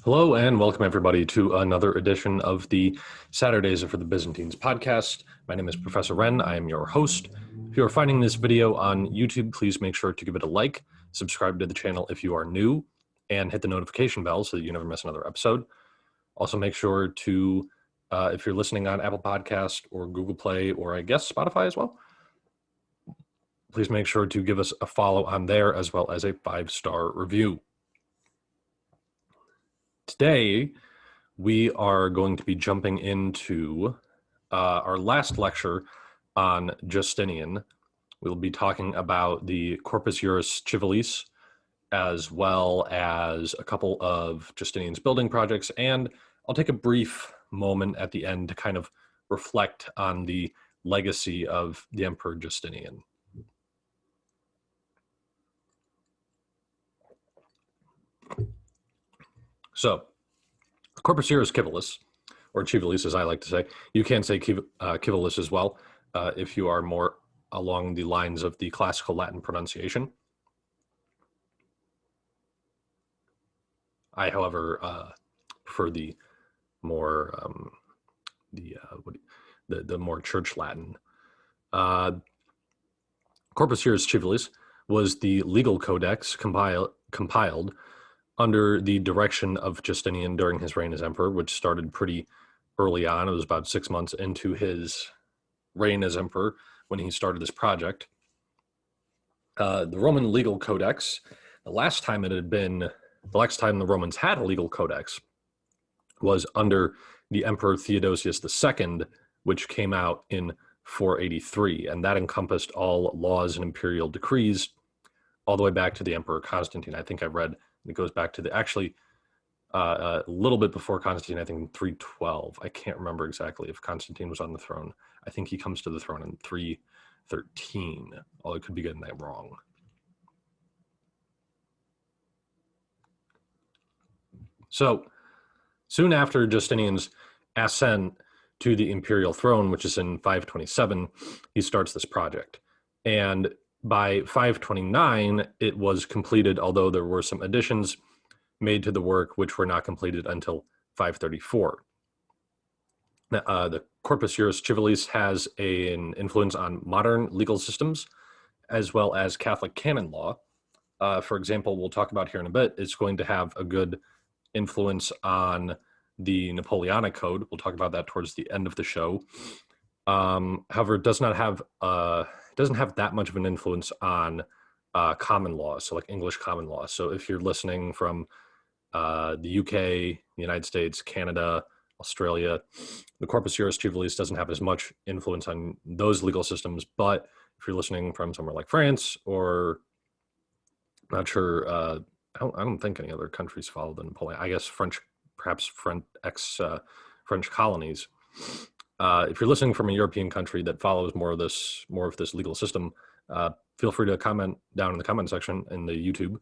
Hello and welcome everybody to another edition of the Saturdays for the Byzantines podcast. My name is Professor Wren. I am your host. If you are finding this video on YouTube, please make sure to give it a like, subscribe to the channel if you are new, and hit the notification bell so that you never miss another episode. Also make sure to, if you're listening on Apple Podcast or Google Play or I guess Spotify as well, please make sure to give us a follow on there as well as a 5-star review. Today, we are going to be jumping into our last lecture on Justinian. We'll be talking about the Corpus Juris Civilis, as well as a couple of Justinian's building projects, and I'll take a brief moment at the end to kind of reflect on the legacy of the Emperor Justinian. So, Corpus Juris Civilis, or Civilis as I like to say. You can say Civilis as well if you are more along the lines of the classical Latin pronunciation. I, however, prefer the more the more Church Latin. Corpus Juris Civilis was the legal codex compiled under the direction of Justinian during his reign as emperor, which started pretty early on. It was about 6 months into his reign as emperor when he started this project. The Roman legal codex, the last time the Romans had a legal codex was under the Emperor Theodosius II, which came out in 483, and that encompassed all laws and imperial decrees all the way back to the Emperor Constantine. I think I read it goes back to a little bit before Constantine, I think in 312. I can't remember exactly if Constantine was on the throne. I think he comes to the throne in 313, although I could be getting that wrong. So soon after Justinian's ascent to the imperial throne, which is in 527, he starts this project. And by 529, it was completed, although there were some additions made to the work which were not completed until 534. The Corpus Juris Civilis has an influence on modern legal systems as well as Catholic canon law. For example, we'll talk about here in a bit, it's going to have a good influence on the Napoleonic Code. We'll talk about that towards the end of the show. However, it doesn't have that much of an influence on common law, so like English common law. So if you're listening from the UK, the United States, Canada, Australia, the Corpus Juris Civilis doesn't have as much influence on those legal systems. But if you're listening from somewhere like France, or not sure, I don't think any other countries follow the Napoleon. I guess French colonies. If you're listening from a European country that follows more of this legal system, feel free to comment down in the comment section in the YouTube.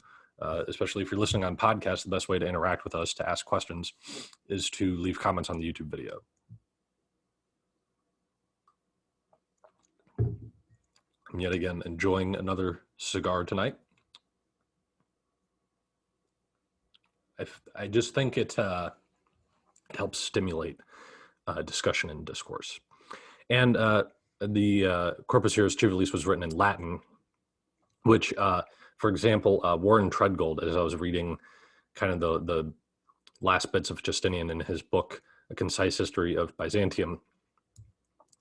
Especially if you're listening on podcast, the best way to interact with us, to ask questions, is to leave comments on the YouTube video. I'm yet again enjoying another cigar tonight. I just think it helps stimulate discussion and discourse. And the Corpus Juris Civilis was written in Latin, which, for example, Warren Treadgold, as I was reading kind of the last bits of Justinian in his book, A Concise History of Byzantium,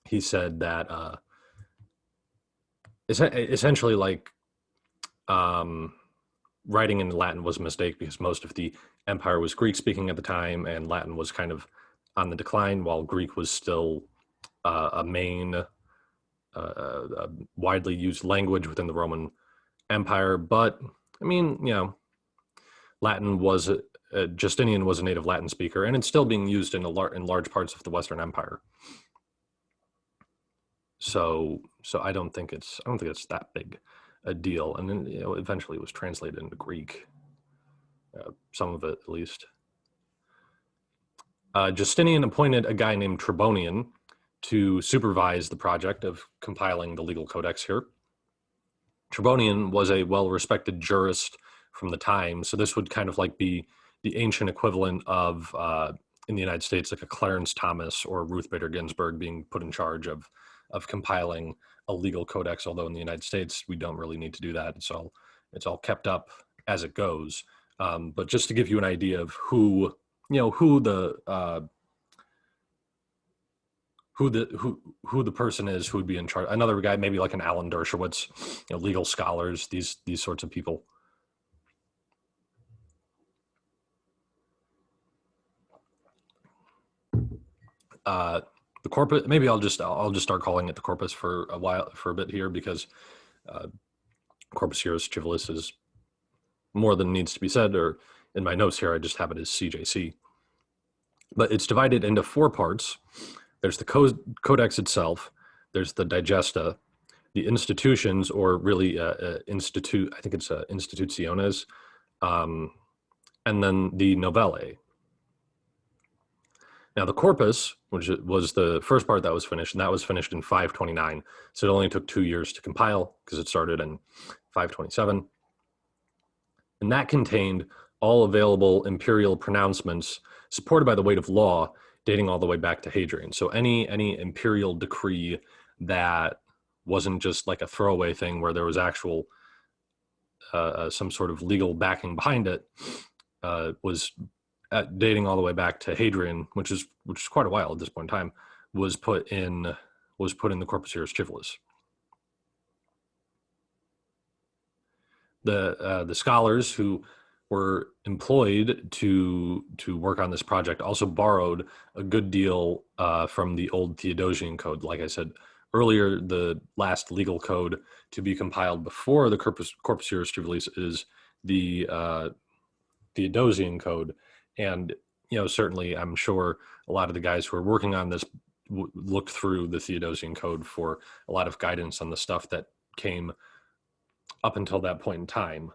he said that essentially like writing in Latin was a mistake because most of the empire was Greek-speaking at the time, and Latin was kind of on the decline, while Greek was still a main widely used language within the Roman Empire. But I mean, Latin was Justinian was a native Latin speaker, and it's still being used in large parts of the Western Empire. So I don't think it's that big a deal. And then eventually it was translated into Greek, some of it at least. Justinian appointed a guy named Tribonian to supervise the project of compiling the legal codex here. Tribonian was a well-respected jurist from the time, so this would kind of like be the ancient equivalent of in the United States, like a Clarence Thomas or Ruth Bader Ginsburg being put in charge of compiling a legal codex. Although in the United States, we don't really need to do that. It's all kept up as it goes. But just to give you an idea of who the person is who would be in charge. Another guy, maybe like an Alan Dershowitz, legal scholars, these sorts of people. The corpus, maybe I'll just start calling it the corpus for a bit here, because Corpus Juris Civilis is more than needs to be said, or in my notes here, I just have it as CJC. But it's divided into 4 parts. There's the Codex itself, there's the Digesta, the institutions, or really institute, I think it's institutiones, and then the Novellae. Now the Corpus, which was the first part that was finished, and that was finished in 529, so it only took 2 years to compile because it started in 527. And that contained all available imperial pronouncements supported by the weight of law, dating all the way back to Hadrian. So any imperial decree that wasn't just like a throwaway thing where there was actual some sort of legal backing behind it, was dating all the way back to Hadrian, which is quite a while at this point in time, was put in the Corpus Juris Civilis. The scholars who were employed to work on this project also borrowed a good deal from the old Theodosian Code. Like I said earlier, the last legal code to be compiled before the Corpus Juris Civilis is the Theodosian Code. And, certainly I'm sure a lot of the guys who are working on this looked through the Theodosian Code for a lot of guidance on the stuff that came up until that point in time.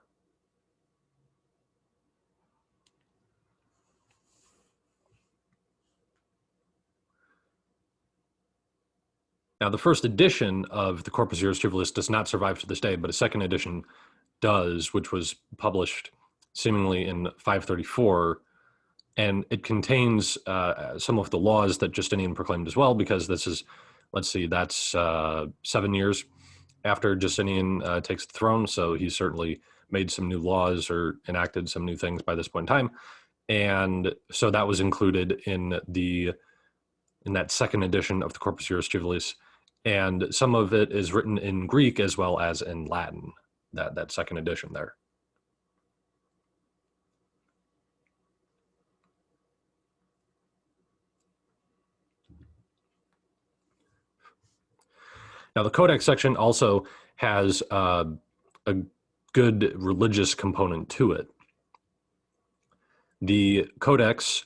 Now, the first edition of the Corpus Juris Civilis does not survive to this day, but a second edition does, which was published seemingly in 534. And it contains some of the laws that Justinian proclaimed as well, because this is, let's see, that's 7 years after Justinian takes the throne. So he certainly made some new laws or enacted some new things by this point in time. And so that was included in that second edition of the Corpus Juris Civilis. And some of it is written in Greek as well as in Latin, that second edition there. Now, the Codex section also has a good religious component to it. The Codex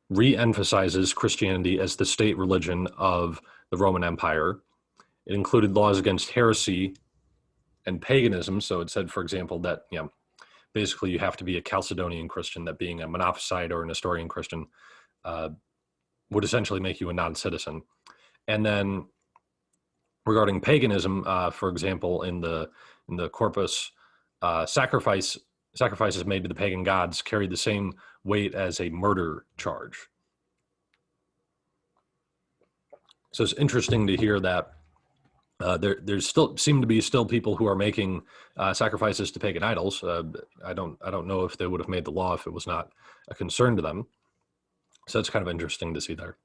re-emphasizes Christianity as the state religion of the Roman Empire. It included laws against heresy and paganism. So it said, for example, that basically you have to be a Chalcedonian Christian, that being a Monophysite or a Nestorian Christian would essentially make you a non-citizen. And then regarding paganism, for example, in the Corpus, sacrifices made to the pagan gods carried the same weight as a murder charge. So it's interesting to hear that there's still seem to be people who are making sacrifices to pagan idols. I don't know if they would have made the law if it was not a concern to them. So it's kind of interesting to see there.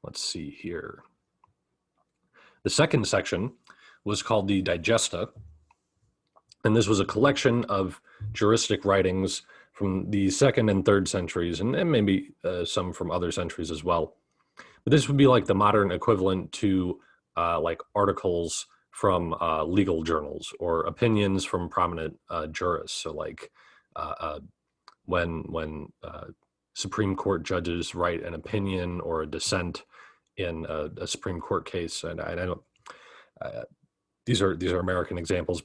Let's see here. The second section was called the Digesta, and this was a collection of juristic writings from the 2nd and 3rd centuries, and maybe some from other centuries as well. But this would be like the modern equivalent to like articles from legal journals or opinions from prominent jurists. So like when Supreme Court judges write an opinion or a dissent in a Supreme Court case, and I don't. These are American examples.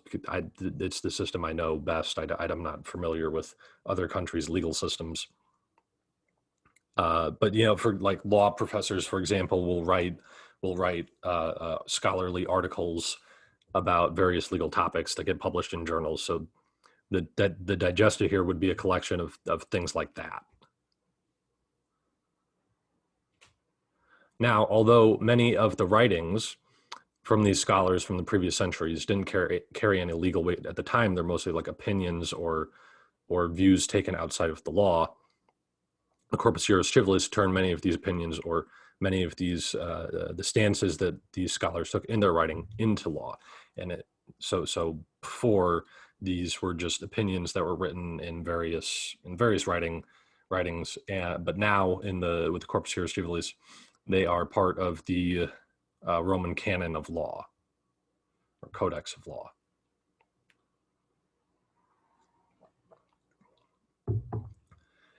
It's the system I know best. I'm not familiar with other countries' legal systems. But for like law professors, for example, will write scholarly articles about various legal topics that get published in journals. So the Digesta here would be a collection of things like that. Now, although many of the writings from these scholars from the previous centuries didn't carry any legal weight at the time, they're mostly like opinions or views taken outside of the law. The Corpus Juris Civilis turned many of these opinions or many of these the stances that these scholars took in their writing into law, and so before these were just opinions that were written in various writings, but now with the Corpus Juris Civilis, they are part of the Roman canon of law or Codex of law.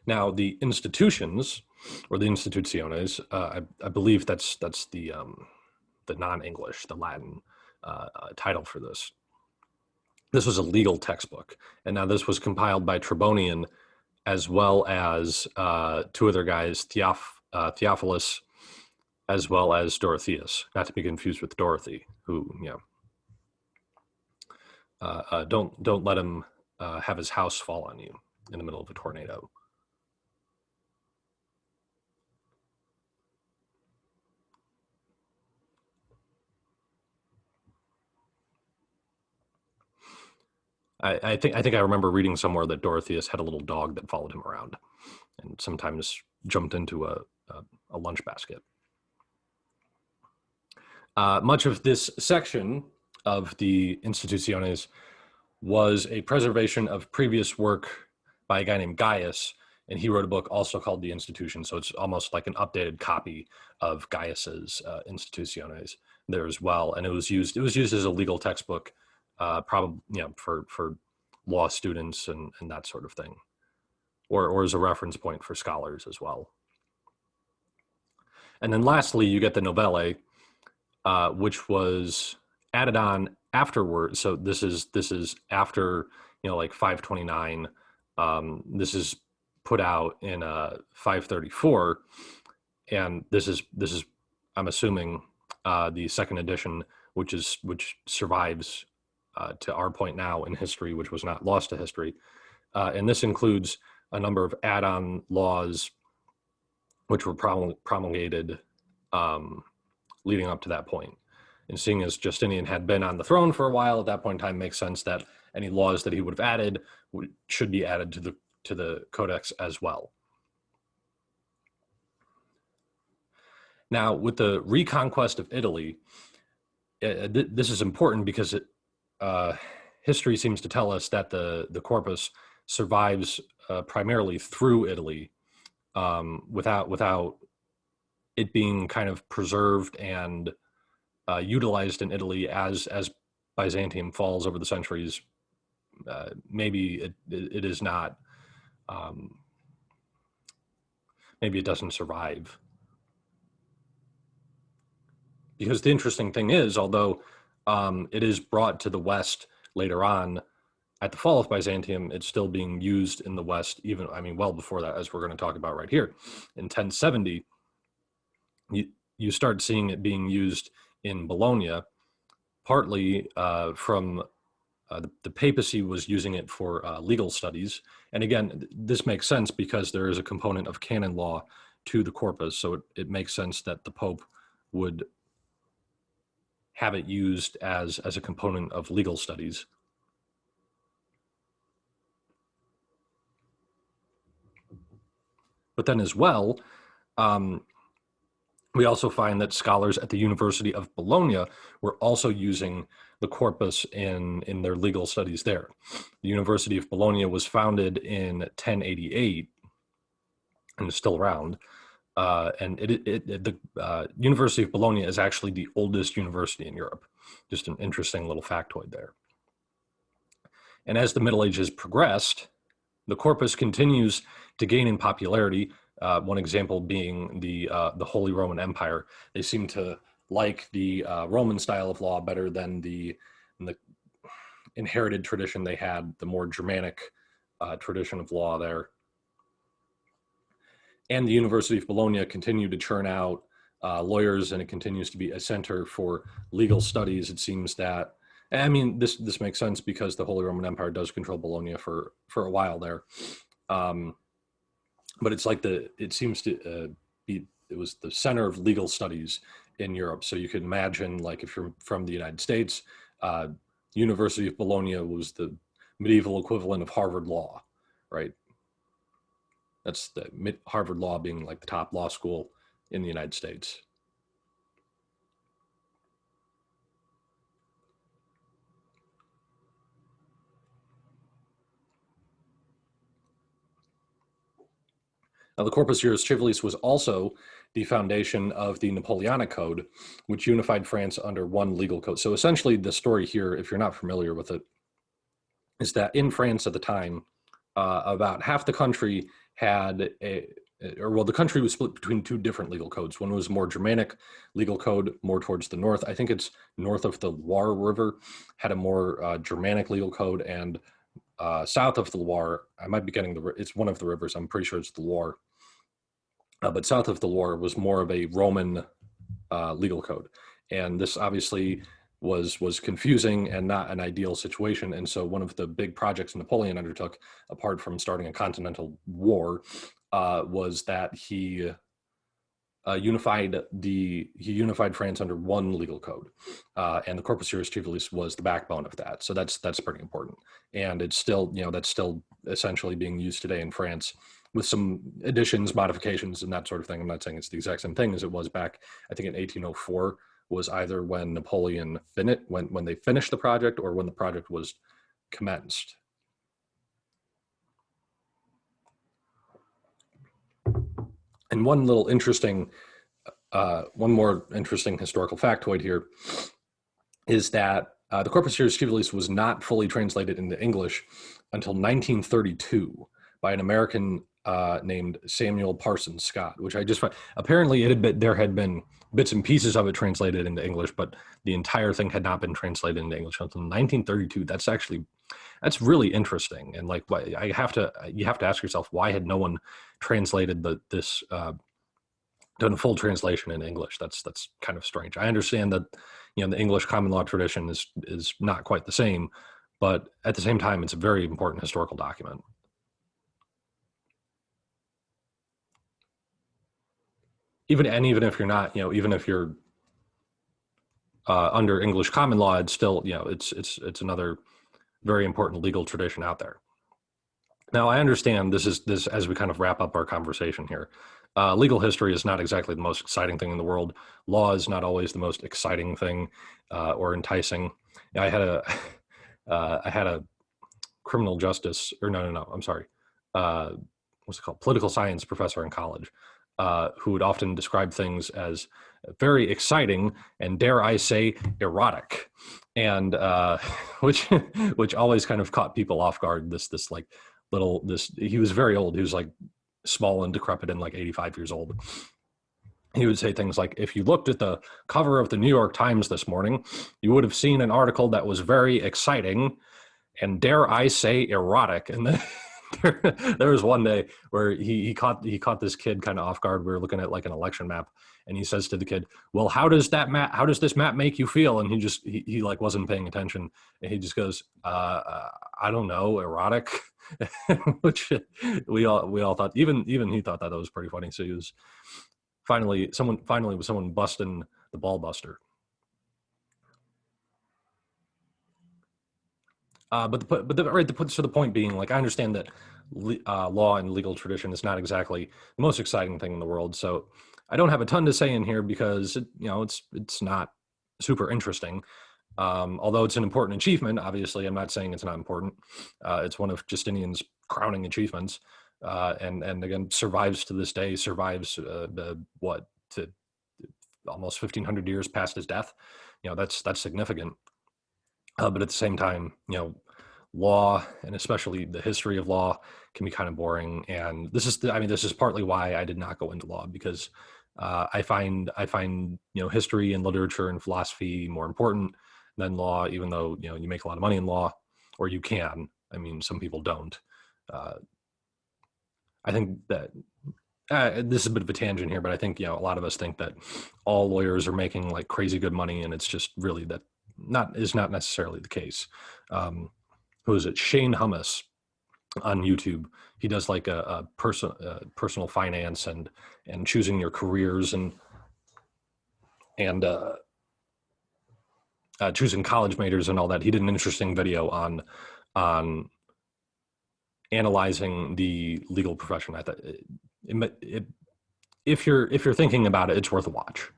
Now, the institutions or the institutiones, I believe that's the non-English, the Latin title for this. This was a legal textbook, and now this was compiled by Tribonian as well as two other guys, Theophilus, as well as Dorotheus, not to be confused with Dorothy, who don't let him have his house fall on you in the middle of a tornado. I think I remember reading somewhere that Dorotheus had a little dog that followed him around, and sometimes jumped into a lunch basket. Much of this section of the Institutiones was a preservation of previous work by a guy named Gaius, and he wrote a book also called The Institution. So it's almost like an updated copy of Gaius's Institutiones there as well, and it was used as a legal textbook. Probably, for law students and that sort of thing, or as a reference point for scholars as well. And then lastly, you get the Novella, which was added on afterwards. So this is after, like 529. This is put out in 534, and this is I'm assuming the second edition, which survives to our point now in history, which was not lost to history. And this includes a number of add-on laws which were promulgated leading up to that point. And seeing as Justinian had been on the throne for a while at that point in time, makes sense that any laws that he would have added should be added to the Codex as well. Now, with the Reconquest of Italy, this is important because history seems to tell us that the corpus survives primarily through Italy, without it being kind of preserved and utilized in Italy as Byzantium falls over the centuries. Maybe it is not. Maybe it doesn't survive. Because the interesting thing is, although it is brought to the West later on at the fall of Byzantium, it's still being used in the West, well before that, as we're going to talk about right here. In 1070, you start seeing it being used in Bologna, partly from the papacy was using it for legal studies. And again, this makes sense because there is a component of canon law to the corpus, so it makes sense that the Pope would have it used as a component of legal studies. But then as well, we also find that scholars at the University of Bologna were also using the corpus in their legal studies there. The University of Bologna was founded in 1088 and is still around. And the University of Bologna is actually the oldest university in Europe. Just an interesting little factoid there. And as the Middle Ages progressed, the corpus continues to gain in popularity. One example being the Holy Roman Empire. They seem to like the Roman style of law better than the inherited tradition they had, the more Germanic tradition of law there. and the University of Bologna continued to churn out lawyers, and it continues to be a center for legal studies. It seems that, I mean, this makes sense because the Holy Roman Empire does control Bologna for a while there. But it's like it seems to be, it was the center of legal studies in Europe. So you can imagine, like, if you're from the United States, University of Bologna was the medieval equivalent of Harvard Law, right? That's the Harvard Law being like the top law school in the United States. Now, the Corpus Juris Civilis was also the foundation of the Napoleonic Code, which unified France under one legal code. So essentially, the story here, if you're not familiar with it, is that in France at the time, about half the country had the country was split between two different legal codes. One was more Germanic legal code, more towards the north. I think it's north of the Loire River, had a more Germanic legal code, and south of the Loire, I might be getting it's one of the rivers, I'm pretty sure it's the Loire, but south of the Loire was more of a Roman legal code. And this obviously was confusing and not an ideal situation. And so one of the big projects Napoleon undertook, apart from starting a continental war, was that he unified France under one legal code, and the Corpus Juris Civilis was the backbone of that. So that's pretty important, and it's still, that's still essentially being used today in France with some additions, modifications, and that sort of thing. I'm not saying it's the exact same thing as it was back, I think, in 1804 was either when Napoleon when they finished the project or when the project was commenced. And one more interesting historical factoid here is that the Corpus Juris Civilis was not fully translated into English until 1932 by an American named Samuel Parsons Scott, which I just found. Apparently there had been bits and pieces of it translated into English, but the entire thing had not been translated into English until 1932. That's really interesting. And like, you have to ask yourself, why had no one translated this done a full translation in English? That's kind of strange. I understand that, the English common law tradition is not quite the same, but at the same time, it's a very important historical document. Even if you're not, even if you're under English common law, it's still, it's another very important legal tradition out there. Now, I understand this as we kind of wrap up our conversation here. Legal history is not exactly the most exciting thing in the world. Law is not always the most exciting thing or enticing. I had a criminal justice, or no, I'm sorry. What's it called? Political science professor in college, who would often describe things as very exciting and, dare I say, erotic, and which always kind of caught people off guard. He was very old. He was like small and decrepit and like 85 years old. He would say things like, if you looked at the cover of the New York Times this morning, you would have seen an article that was very exciting and, dare I say, erotic. And then there was one day where he caught this kid kind of off guard. We were looking at like an election map, and he says to the kid, well, how does this map make you feel? And he like wasn't paying attention, and he just goes, I don't know, erotic. Which we all thought, even he thought that was pretty funny. So he was finally someone busting the ball buster. But the point being, like, I understand that law and legal tradition is not exactly the most exciting thing in the world. So I don't have a ton to say in here because it's not super interesting. Although it's an important achievement, obviously, I'm not saying it's not important. It's one of Justinian's crowning achievements, and again survives to this day. Survives to almost 1,500 years past his death. That's significant. But at the same time, law, and especially the history of law, can be kind of boring. And this is partly why I did not go into law, because I find history and literature and philosophy more important than law, even though you make a lot of money in law, or you can. I mean, some people don't. I think that this is a bit of a tangent here, but I think, a lot of us think that all lawyers are making like crazy good money, and it's just really that is not necessarily the case. Who is it? Shane Hummus on YouTube. He does like a personal finance and choosing your careers and choosing college majors and all that. He did an interesting video on analyzing the legal profession. I thought if you're thinking about it, it's worth a watch.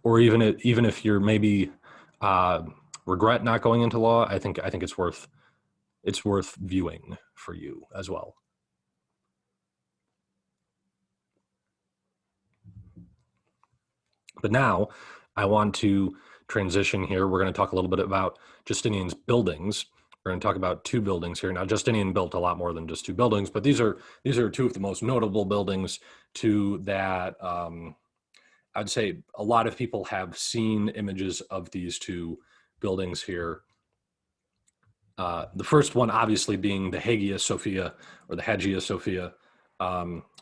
Or even if you're maybe regret not going into law, I think it's worth viewing for you as well. But now I want to transition here. We're going to talk a little bit about Justinian's buildings. We're going to talk about two buildings here. Now, Justinian built a lot more than just two buildings, but these are two of the most notable buildings, two that I'd say a lot of people have seen images of these two buildings here. The first one obviously being the Hagia Sophia, or the Hagia Sophia,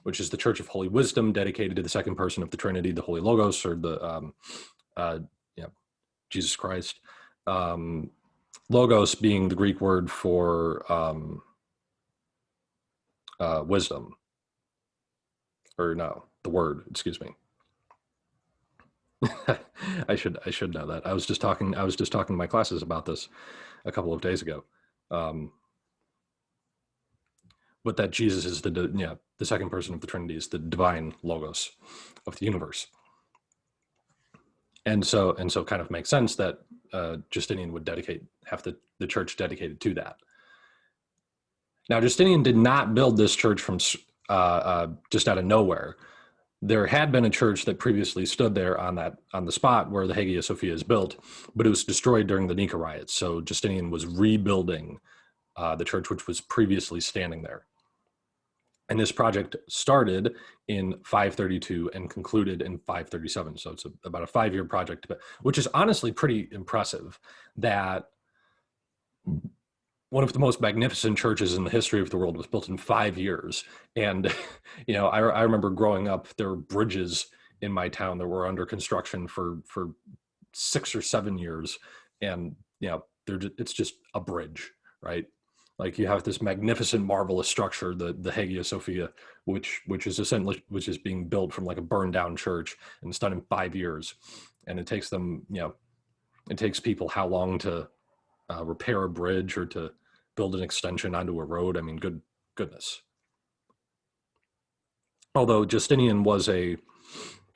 which is the Church of Holy Wisdom, dedicated to the second person of the Trinity, the Holy Logos, or the Jesus Christ. Logos being the Greek word for wisdom, or no, the word. Excuse me. I should know that. I was just talking to my classes about this a couple of days ago. But that Jesus is the second person of the Trinity, is the divine Logos of the universe. And so kind of makes sense that Justinian would have the church dedicated to that. Now, Justinian did not build this church from just out of nowhere. There had been a church that previously stood there on the spot where the Hagia Sophia is built, but it was destroyed during the Nika riots. So Justinian was rebuilding the church which was previously standing there. And this project started in 532 and concluded in 537. So it's about a 5-year project, which is honestly pretty impressive, that one of the most magnificent churches in the history of the world was built in 5 years. And, I remember growing up, there were bridges in my town that were under construction for 6 or 7 years. And, it's just a bridge, right? Like, you have this magnificent, marvelous structure, the Hagia Sophia, which is being built from like a burned down church, and it's done in 5 years. And it takes them, it takes people how long to repair a bridge or to build an extension onto a road? I mean, goodness. Although Justinian was a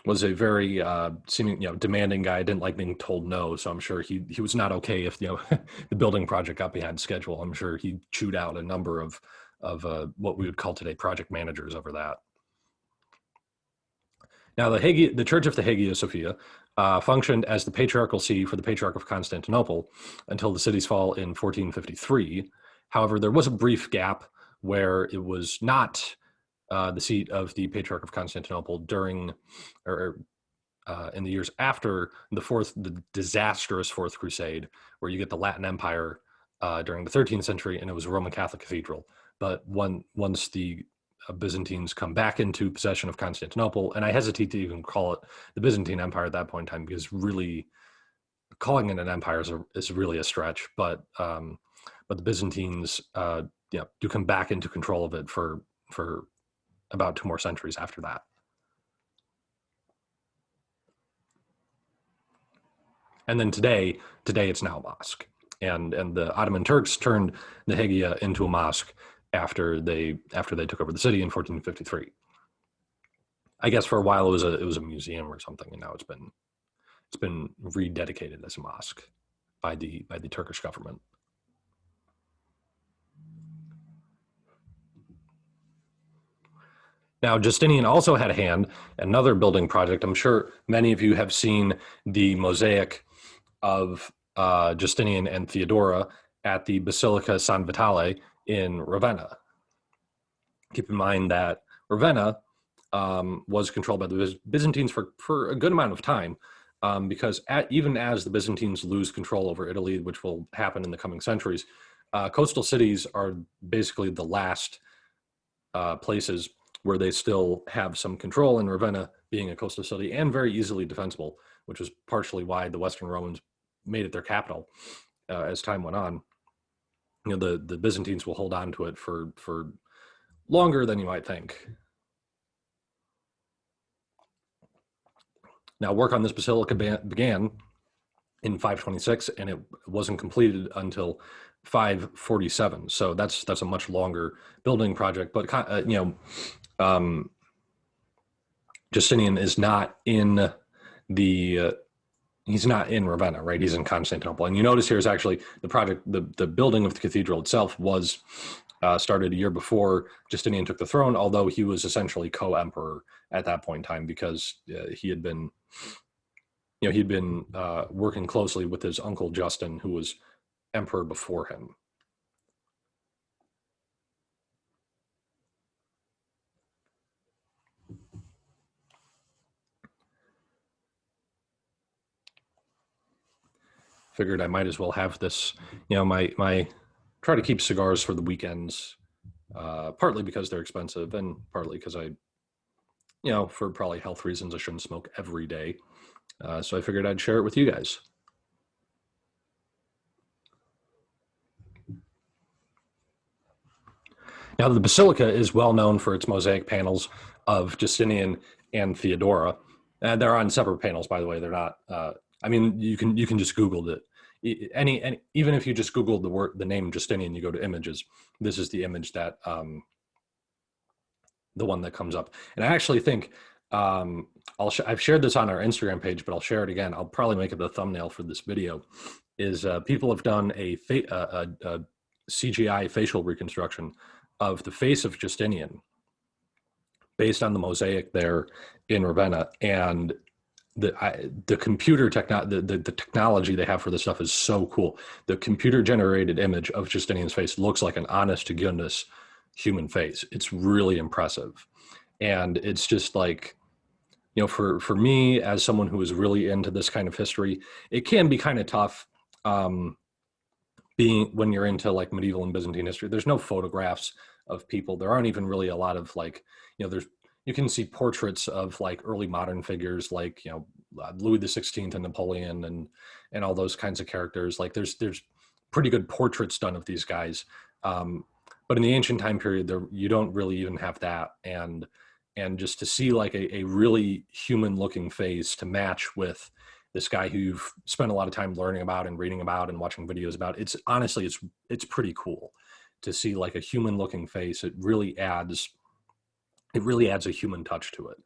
very seeming demanding guy, didn't like being told no, so I'm sure he was not okay if the building project got behind schedule. I'm sure he chewed out a number of what we would call today project managers over that. Now, the Church of the Hagia Sophia functioned as the patriarchal see for the Patriarch of Constantinople until the city's fall in 1453. However, there was a brief gap where it was not the seat of the Patriarch of Constantinople during, or in the years after the disastrous Fourth Crusade, where you get the Latin Empire during the 13th century, and it was a Roman Catholic cathedral. But once the Byzantines come back into possession of Constantinople, and I hesitate to even call it the Byzantine Empire at that point in time, because really calling it an empire is really a stretch. But the Byzantines do come back into control of it for about 2 more centuries after that. And then today it's now a mosque, and the Ottoman Turks turned the Hagia into a mosque after they took over the city in 1453. I guess for a while it was a museum or something, and now it's been rededicated as a mosque by the Turkish government. Now, Justinian also had a hand in another building project. I'm sure many of you have seen the mosaic of Justinian and Theodora at the Basilica San Vitale in Ravenna. Keep in mind that Ravenna was controlled by the Byzantines for a good amount of time, because even as the Byzantines lose control over Italy, which will happen in the coming centuries, coastal cities are basically the last places where they still have some control, in Ravenna being a coastal city and very easily defensible, which was partially why the Western Romans made it their capital as time went on. The Byzantines will hold on to it for longer than you might think. Now, work on this basilica began in 526, and it wasn't completed until 547. So that's a much longer building project. But Justinian is not in he's not in Ravenna, right? He's in Constantinople. And you notice here is actually the project, the building of the cathedral itself was started a year before Justinian took the throne, although he was essentially co-emperor at that point in time, because he had been working closely with his uncle Justin, who was emperor before him. Figured I might as well have this, my try to keep cigars for the weekends, partly because they're expensive and partly because I, for probably health reasons, I shouldn't smoke every day. So I figured I'd share it with you guys. Now, the basilica is well known for its mosaic panels of Justinian and Theodora. And they're on separate panels, by the way. They're not, you can just Google it. Even if you just Google the name Justinian, you go to images, this is the image that, the one that comes up. And I actually think, I've shared this on our Instagram page, but I'll share it again. I'll probably make it the thumbnail for this video. Is people have done a CGI facial reconstruction of the face of Justinian based on the mosaic there in Ravenna, and the computer the technology they have for this stuff is so cool. The computer generated image of Justinian's face looks like an honest to goodness human face. It's really impressive, and it's just like, for me as someone who is really into this kind of history, it can be kind of tough being when you're into like medieval and Byzantine history. There's no photographs of people. There aren't even really a lot of like, you can see portraits of like early modern figures like, Louis XVI and Napoleon and all those kinds of characters. Like there's pretty good portraits done of these guys. But in the ancient time period, you don't really even have that. And just to see like a really human looking face to match with this guy who you've spent a lot of time learning about and reading about and watching videos about, it's honestly pretty cool to see like a human looking face. It really adds a human touch to it,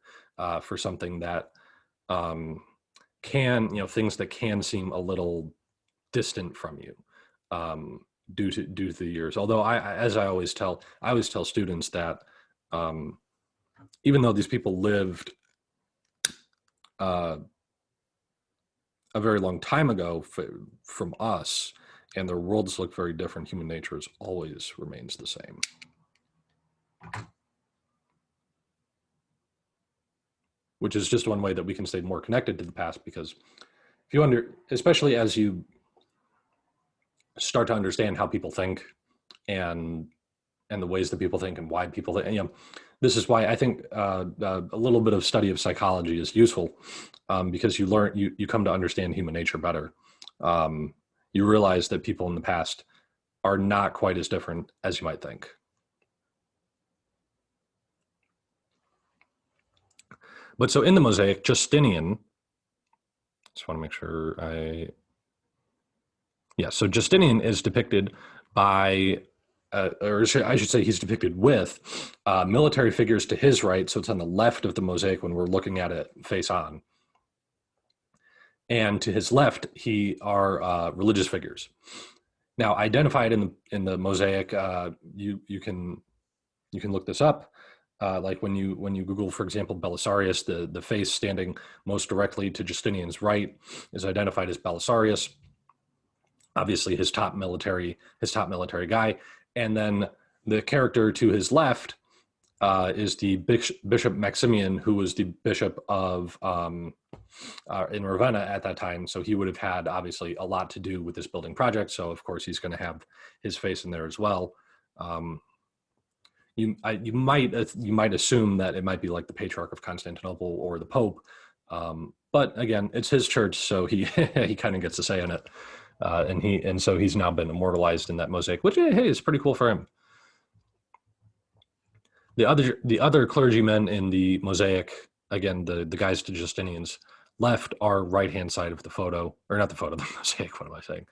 for something that things that can seem a little distant from you due to the years. Although as I always tell students that even though these people lived a very long time ago from us, and their worlds look very different, human nature always remains the same. Which is just one way that we can stay more connected to the past, because if especially as you start to understand how people think and the ways that people think and why people think, this is why I think a little bit of study of psychology is useful, because you come to understand human nature better. You realize that people in the past are not quite as different as you might think. But so in the mosaic, Justinian, just want to make sure so Justinian is depicted by, or I should say he's depicted with military figures to his right. So it's on the left of the mosaic when we're looking at it face on. And to his left, are religious figures. Now, identified in the mosaic, you can look this up. Like when you Google, for example, Belisarius, the face standing most directly to Justinian's right is identified as Belisarius. Obviously, his top military guy, and then the character to his left is the Bishop Maximian, who was the bishop of in Ravenna at that time. So he would have had obviously a lot to do with this building project. So of course he's going to have his face in there as well. you might assume that it might be like the Patriarch of Constantinople or the Pope, but again, it's his church, so he he kind of gets a say in it, and so he's now been immortalized in that mosaic, which hey, is pretty cool for him. The other clergymen in the mosaic, again, the guys to Justinian's left are right hand side of the photo, or not the photo, the mosaic. What am I saying?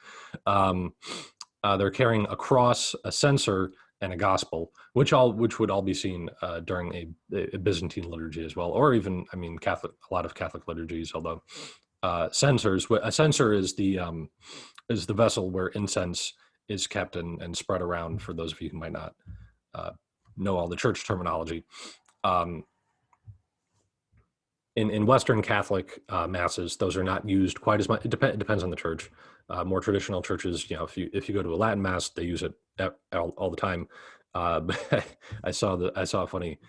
They're carrying a cross, a censer, and a gospel, which would all be seen during a Byzantine liturgy as well, or even, I mean, a lot of Catholic liturgies. Although a censer is the vessel where incense is kept and spread around. For those of you who might not know all the church terminology, in Western Catholic masses, those are not used quite as much. It depends on the church. More traditional churches, if you go to a Latin mass, they use it all the time. But I saw a funny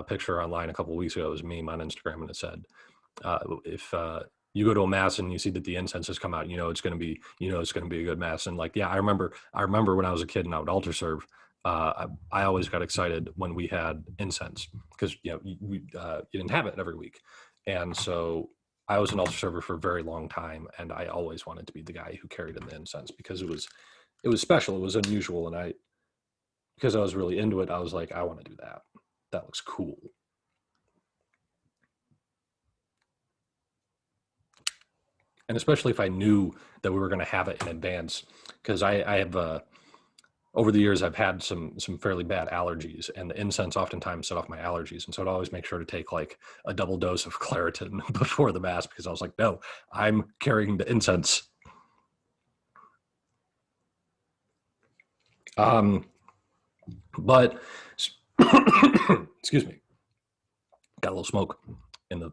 picture online a couple of weeks ago. It was a meme on Instagram, and it said, if you go to a mass and you see that the incense has come out, it's going to be a good mass. And like, yeah, I remember when I was a kid and I would altar serve. I always got excited when we had incense, because you didn't have it every week, and so I was an altar server for a very long time, and I always wanted to be the guy who carried in the incense, because it was special, it was unusual, and because I was really into it, I was like, I want to do that. That looks cool. And especially if I knew that we were going to have it in advance, because I have over the years, I've had some fairly bad allergies, and the incense oftentimes set off my allergies. And so I'd always make sure to take like a double dose of Claritin before the mass, because I was like, no, I'm carrying the incense. But excuse me, got a little smoke in the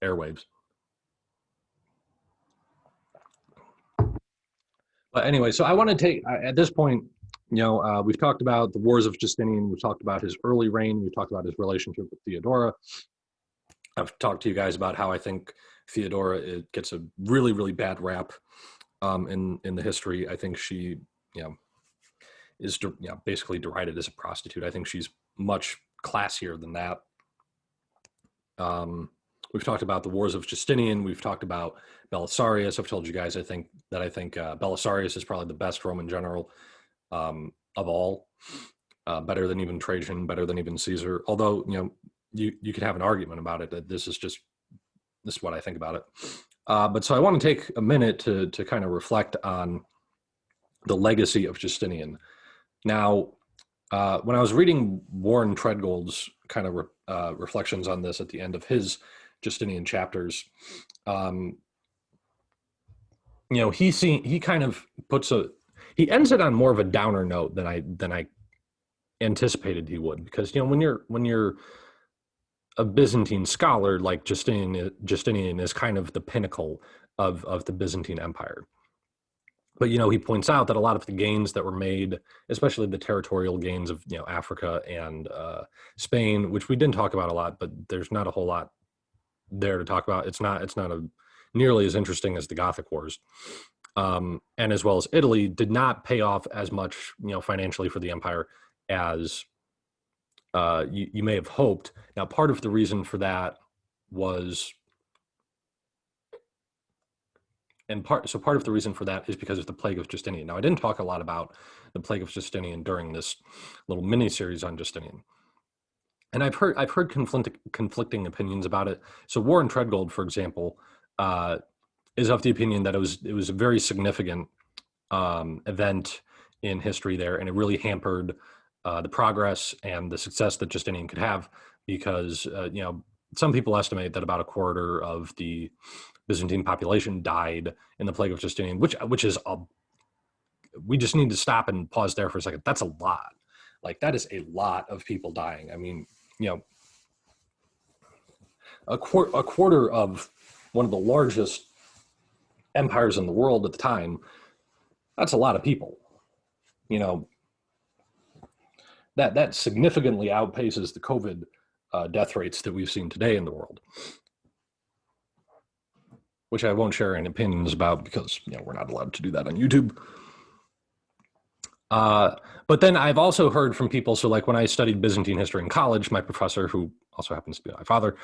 airwaves. But anyway, so I want to take, at this point, we've talked about the wars of Justinian. We've talked about his early reign. We've talked about his relationship with Theodora. I've talked to you guys about how I think Theodora gets a really, really bad rap in the history. I think she, is basically derided as a prostitute. I think she's much classier than that. We've talked about the wars of Justinian. We've talked about Belisarius. I've told you guys I think Belisarius is probably the best Roman general of all, better than even Trajan, better than even Caesar. Although you could have an argument about it. That this is what I think about it. But so I want to take a minute to kind of reflect on the legacy of Justinian. Now, when I was reading Warren Treadgold's kind of reflections on this at the end of his Justinian chapters, he kind of he ends it on more of a downer note than I anticipated he would, because when you're a Byzantine scholar, like Justinian is kind of the pinnacle of the Byzantine Empire. But he points out that a lot of the gains that were made, especially the territorial gains of Africa and Spain, which we didn't talk about a lot, but there's not a whole lot there to talk about. It's not nearly as interesting as the Gothic Wars, and as well as Italy did not pay off as much financially for the empire as you may have hoped. Now, part of the reason for that was. Part of the reason for that is because of the Plague of Justinian. Now, I didn't talk a lot about the Plague of Justinian during this little mini series on Justinian, and I've heard conflicting opinions about it. So Warren Treadgold, for example, is of the opinion that it was a very significant event in history there, and it really hampered the progress and the success that Justinian could have, because some people estimate that about a quarter of the Byzantine population died in the Plague of Justinian, which is we just need to stop and pause there for a second. That's a lot. Like, that is a lot of people dying. I mean, a quarter of one of the largest empires in the world at the time, that's a lot of people. That significantly outpaces the COVID death rates that we've seen today in the world, which I won't share any opinions about, because we're not allowed to do that on YouTube. But then I've also heard from people. So like when I studied Byzantine history in college, my professor, who also happens to be my father,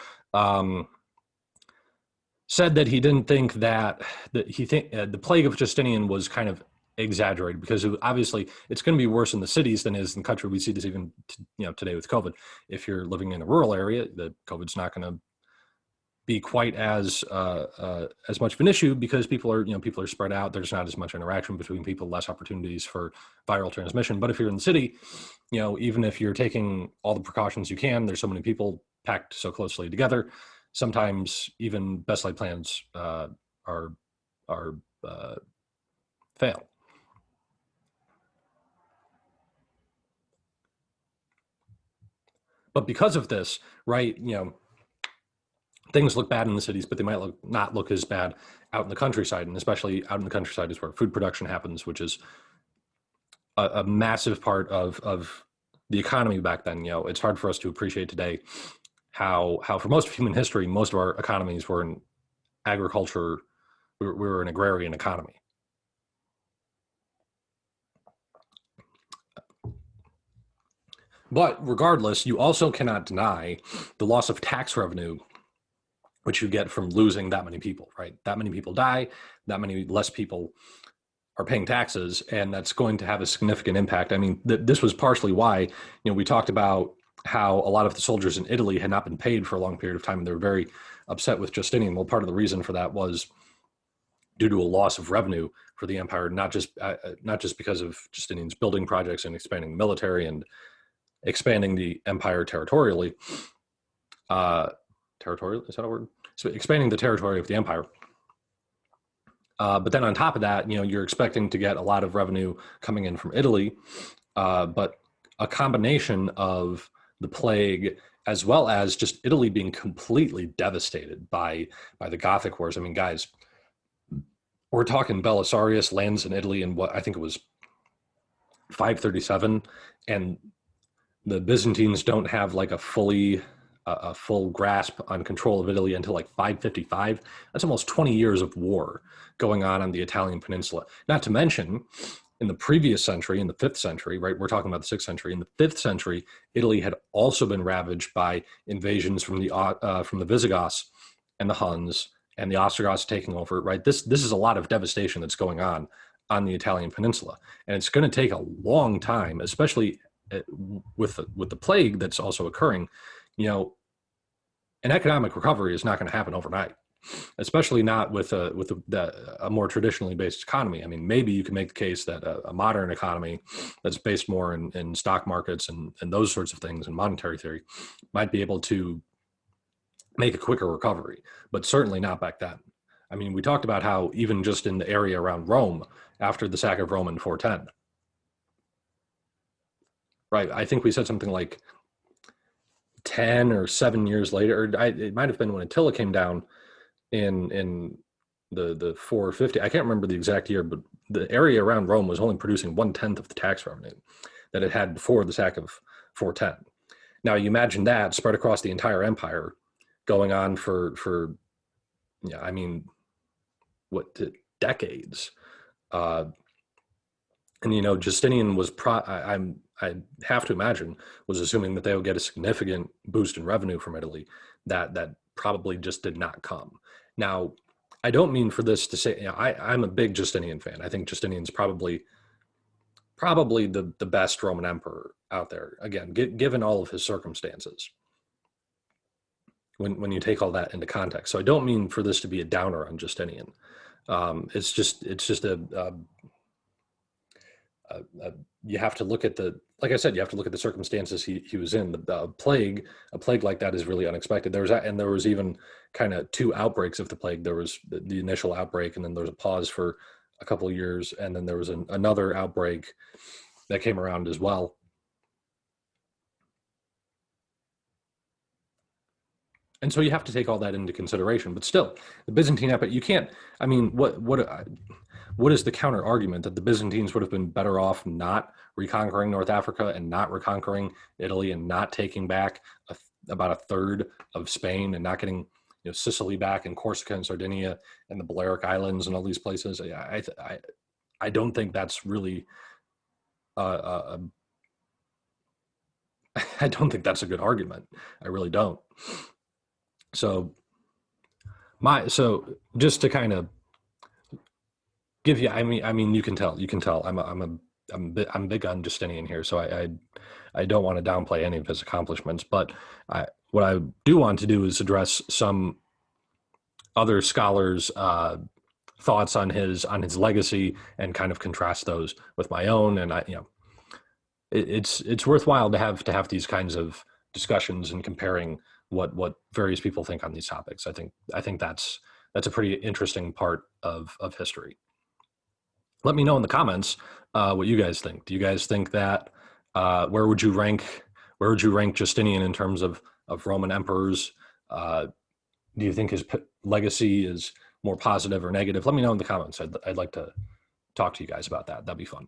said that he didn't think that the plague of Justinian was kind of exaggerated because obviously it's going to be worse in the cities than it is in the country. We see this even today with COVID. If you're living in a rural area, the COVID's not going to be quite as much of an issue because people are spread out. There's not as much interaction between people, less opportunities for viral transmission. But if you're in the city, even if you're taking all the precautions you can, there's so many people packed so closely together. Sometimes even best laid plans fail. But because of this, right, things look bad in the cities, but they might not look as bad out in the countryside. And especially out in the countryside is where food production happens, which is a massive part of the economy back then. It's hard for us to appreciate today how for most of human history, most of our economies were in agriculture. We were an agrarian economy. But regardless, you also cannot deny the loss of tax revenue, which you get from losing that many people, right? That many people die, that many less people are paying taxes, and that's going to have a significant impact. I mean, this was partially why, we talked about how a lot of the soldiers in Italy had not been paid for a long period of time, and they were very upset with Justinian. Well, part of the reason for that was due to a loss of revenue for the empire, not just because of Justinian's building projects and expanding the military and expanding the empire territorially. Territorial, is that a word? So expanding the territory of the empire. But then on top of that, you're expecting to get a lot of revenue coming in from Italy, but a combination of the plague as well as just Italy being completely devastated by the Gothic wars. I mean, guys, we're talking Belisarius lands in Italy in what I think it was 537, and the Byzantines don't have like a full grasp on control of Italy until like 555. That's almost 20 years of war going on the Italian peninsula. Not to mention, in the previous century, in the 5th century, right, we're talking about the 6th century. In the 5th century, Italy had also been ravaged by invasions from the Visigoths and the Huns and the Ostrogoths taking over, right? This is a lot of devastation that's going on the Italian peninsula. And it's going to take a long time, especially with the plague that's also occurring. An economic recovery is not going to happen overnight, especially not with a more traditionally based economy. I mean, maybe you can make the case that a modern economy that's based more in stock markets and those sorts of things and monetary theory might be able to make a quicker recovery, but certainly not back then. I mean, we talked about how even just in the area around Rome, after the sack of Rome in 410, right? I think we said something like 10 or 7 years later, or it might have been when Attila came down in the 450. I can't remember the exact year, but the area around Rome was only producing 1/10 of the tax revenue that it had before the sack of 410. Now you imagine that spread across the entire empire, going on for I mean, what, decades. And Justinian was I have to imagine was assuming that they would get a significant boost in revenue from Italy that probably just did not come. Now, I don't mean for this to say, I'm a big Justinian fan. I think Justinian's probably the best Roman emperor out there. Again, given all of his circumstances, when you take all that into context. So I don't mean for this to be a downer on Justinian. It's just you have to look at like I said, you have to look at the circumstances he was in. A plague like that is really unexpected. There was even kind of 2 outbreaks of the plague. There was the initial outbreak, and then there was a pause for a couple of years, and then there was another outbreak that came around as well. And so you have to take all that into consideration. But still, the Byzantine Empire, you can't. I mean, what is the counter argument that the Byzantines would have been better off not reconquering North Africa and not reconquering Italy and not taking back about a third of Spain and not getting Sicily back and Corsica and Sardinia and the Balearic Islands and all these places? I don't think that's really I don't think that's a good argument. I really don't. So just to kind of give you, I mean, you can tell, I'm big on Justinian here, so I don't want to downplay any of his accomplishments, but what I do want to do is address some other scholars' thoughts on his legacy and kind of contrast those with my own. And it's worthwhile to have these kinds of discussions and comparing what various people think on these topics. I think that's a pretty interesting part of history. Let me know in the comments what you guys think. Do you guys think that where would you rank Justinian in terms of Roman emperors? Do you think his legacy is more positive or negative? Let me know in the comments. I'd like to talk to you guys about that. That'd be fun.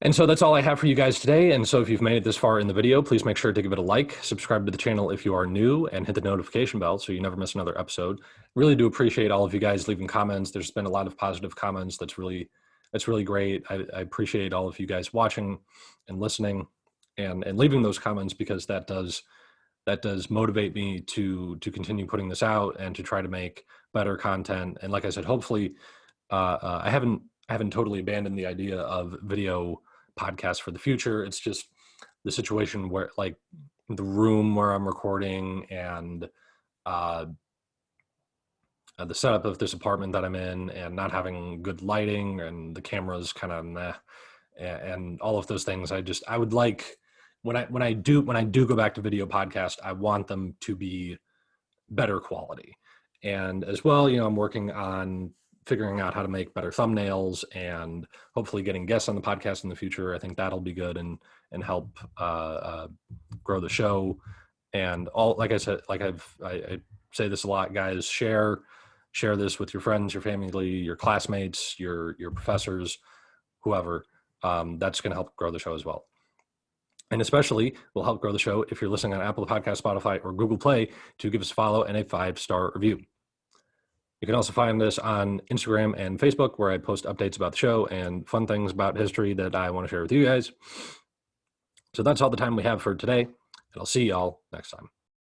And so that's all I have for you guys today. And so if you've made it this far in the video, please make sure to give it a like, subscribe to the channel if you are new, and hit the notification bell so you never miss another episode. Really do appreciate all of you guys leaving comments. There's been a lot of positive comments. That's really great. I appreciate all of you guys watching and listening and leaving those comments, because that does motivate me to continue putting this out and to try to make better content. And like I said, hopefully I haven't totally abandoned the idea of video podcasts for the future. It's just the situation where, like, the room where I'm recording and the setup of this apartment that I'm in, and not having good lighting, and the camera's kind of meh, and all of those things. I would like, when I do go back to video podcast, I want them to be better quality. And as well, I'm working on figuring out how to make better thumbnails and hopefully getting guests on the podcast in the future. I think that'll be good and help grow the show. And all, like I said, I say this a lot, guys, share this with your friends, your family, your classmates, your professors, whoever. That's going to help grow the show as well. And especially will help grow the show if you're listening on Apple Podcasts, Spotify, or Google Play, to give us a follow and a 5-star review. You can also find us on Instagram and Facebook, where I post updates about the show and fun things about history that I want to share with you guys. So that's all the time we have for today, and I'll see y'all next time.